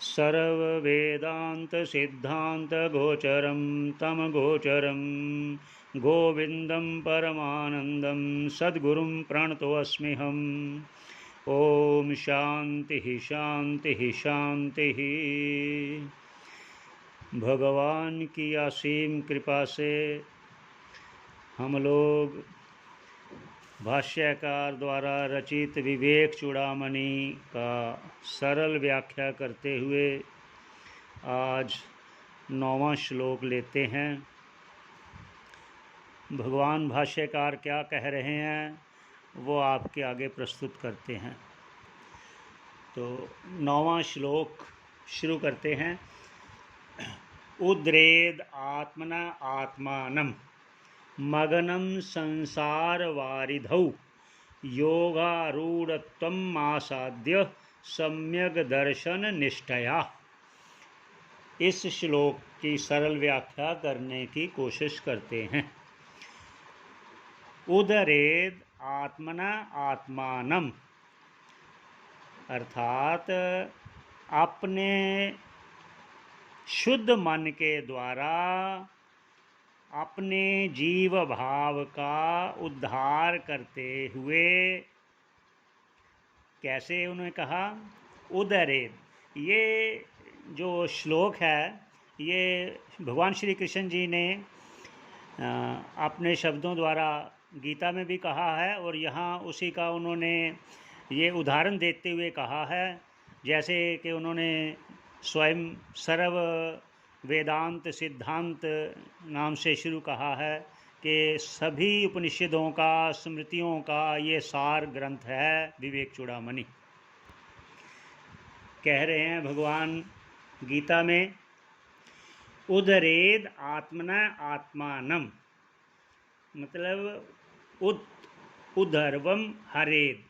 सर्ववेदान्तसिद्धान्तगोचरं तमगोचरं गोविन्दं परमानन्दं सद्गुरुं प्रणतोऽस्म्यहम्। ओम शांति शांति शांति। भगवान की असीम कृपा से हम लोग भाष्यकार द्वारा रचित विवेक चूड़ामणि का सरल व्याख्या करते हुए आज 9वां श्लोक लेते हैं। भगवान भाष्यकार क्या कह रहे हैं वो आपके आगे प्रस्तुत करते हैं। तो 9वां श्लोक शुरू करते हैं। उद्रेद आत्मना आत्मानं मगनं संसार वारिधौ योगारूढ़त्वम् आसाद्य सम्यक दर्शन निष्ठया। इस श्लोक की सरल व्याख्या करने की कोशिश करते हैं। उदरेद आत्मना आत्मानम अर्थात अपने शुद्ध मन के द्वारा अपने जीव भाव का उद्धार करते हुए। कैसे उन्होंने कहा उदरेद। ये जो श्लोक है ये भगवान श्री कृष्ण जी ने अपने शब्दों द्वारा गीता में भी कहा है और यहाँ उसी का उन्होंने ये उदाहरण देते हुए कहा है। जैसे कि उन्होंने स्वयं सर्व वेदांत सिद्धांत नाम से शुरू कहा है कि सभी उपनिषदों का स्मृतियों का ये सार ग्रंथ है विवेक चूड़ामणि। कह रहे हैं भगवान गीता में उदरेद आत्मना आत्मानम मतलब उद्धर्वम हरेद।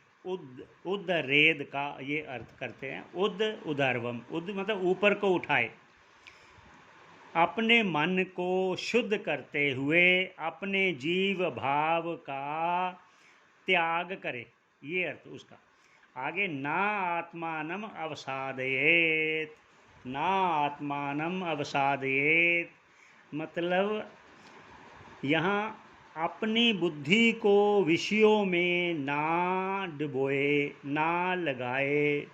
उद्धरेद का ये अर्थ करते हैं। उद्धर्वम उद मतलब ऊपर को उठाए, अपने मन को शुद्ध करते हुए अपने जीव भाव का त्याग करे, ये अर्थ उसका। आगे ना आत्मानम अवसादयेत। ना आत्मानम अवसादयेत मतलब यहाँ अपनी बुद्धि को विषयों में ना डुबोए, ना लगाए।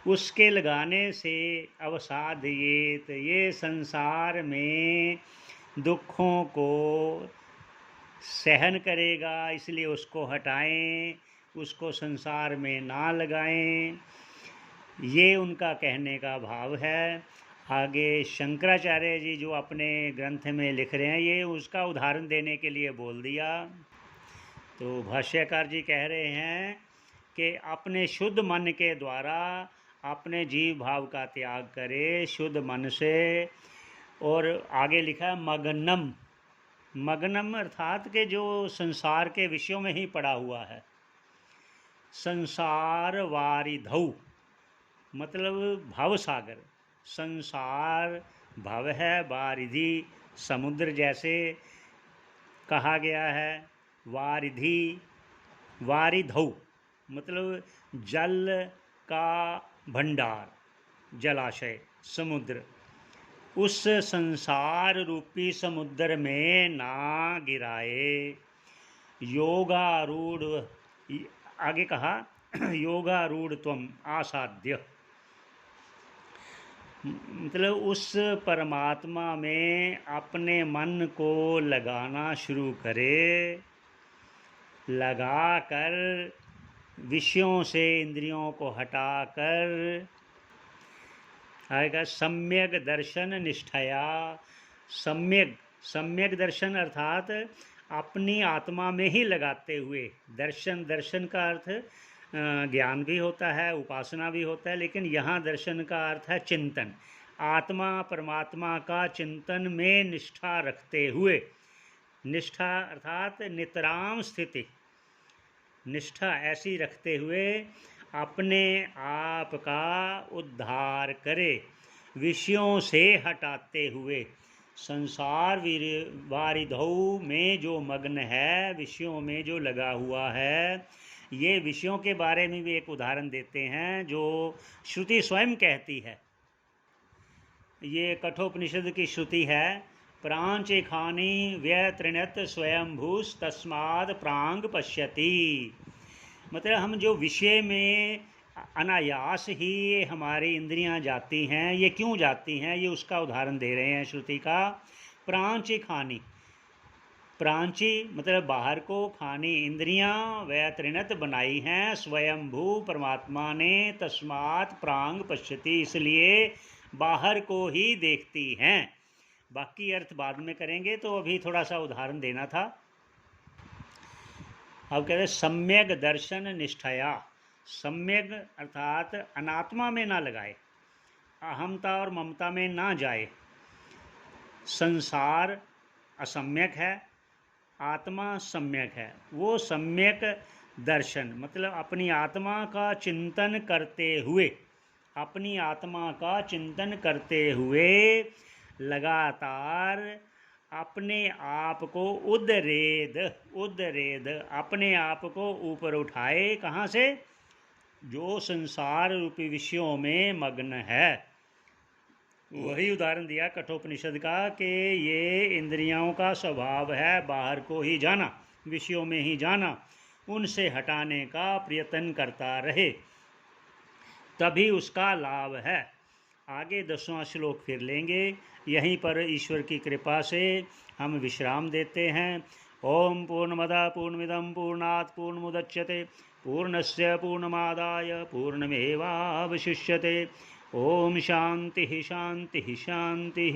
उसके लगाने से अवसादयेत ये संसार में दुखों को सहन करेगा, इसलिए उसको हटाएं, उसको संसार में ना लगाएं। ये उनका कहने का भाव है। आगे शंकराचार्य जी जो अपने ग्रंथ में लिख रहे हैं ये उसका उदाहरण देने के लिए बोल दिया। तो भाष्यकार जी कह रहे हैं कि अपने शुद्ध मन के द्वारा अपने जीव भाव का त्याग करे शुद्ध मन से। और आगे लिखा है मगनम। मगनम अर्थात के जो संसार के विषयों में ही पड़ा हुआ है। संसार वारिधौ मतलब भव सागर। संसार भव है, वारिधि समुद्र जैसे कहा गया है। वारिधि वारिधौ मतलब जल का भंडार, जलाशय, समुद्र। उस संसार रूपी समुद्र में ना गिराए। योगारूढ़ आगे कहा योगारूढ़ त्वम आसाद्य मतलब उस परमात्मा में अपने मन को लगाना शुरू करे। लगाकर विषयों से इंद्रियों को हटाकर आएगा सम्यक दर्शन निष्ठया। सम्यक दर्शन अर्थात अपनी आत्मा में ही लगाते हुए। दर्शन का अर्थ ज्ञान भी होता है, उपासना भी होता है, लेकिन यहाँ दर्शन का अर्थ है चिंतन। आत्मा परमात्मा का चिंतन में निष्ठा रखते हुए। निष्ठा अर्थात नितराम स्थिति। निष्ठा ऐसी रखते हुए अपने आप का उद्धार करे विषयों से हटाते हुए। संसार वारिधौ में जो मग्न है, विषयों में जो लगा हुआ है, ये विषयों के बारे में भी एक उदाहरण देते हैं जो श्रुति स्वयं कहती है ये कठोपनिषद की श्रुति है। प्रांचे खानी व्यय त्रिणत स्वयंभूस तस्माद प्रांग पश्यति। मतलब हम जो विषय में अनायास ही हमारी इंद्रियां जाती हैं, ये क्यों जाती हैं, ये उसका उदाहरण दे रहे हैं श्रुति का। प्रांची खानी, प्रांची मतलब बाहर को, खानी इंद्रियां, वह त्रिणत बनाई हैं स्वयंभू परमात्मा ने, तस्मात् प्रांग पश्यति इसलिए बाहर को ही देखती हैं। बाकी अर्थ बाद में करेंगे, तो अभी थोड़ा सा उदाहरण देना था। अब कहते हैं सम्यक दर्शन निष्ठया। सम्यक अर्थात अनात्मा में ना लगाए, अहमता और ममता में ना जाए। संसार असम्यक है, आत्मा सम्यक है। वो सम्यक दर्शन मतलब अपनी आत्मा का चिंतन करते हुए, अपनी आत्मा का चिंतन करते हुए लगातार अपने आप को उद्रेद अपने आप को ऊपर उठाए। कहाँ से? जो संसार रूपी विषयों में मग्न है। वही उदाहरण दिया कठोपनिषद का कि ये इंद्रियों का स्वभाव है बाहर को ही जाना, विषयों में ही जाना, उनसे हटाने का प्रयत्न करता रहे, तभी उसका लाभ है। आगे 10वां श्लोक फिर लेंगे। यहीं पर ईश्वर की कृपा से हम विश्राम देते हैं। ओम पूर्णमदः पूर्णमिदं पूर्णात् पूर्णमुदच्यते पूर्णस्य पूर्णमादाय पूर्णमेवावशिष्यते। ओम शांति शांति शांति।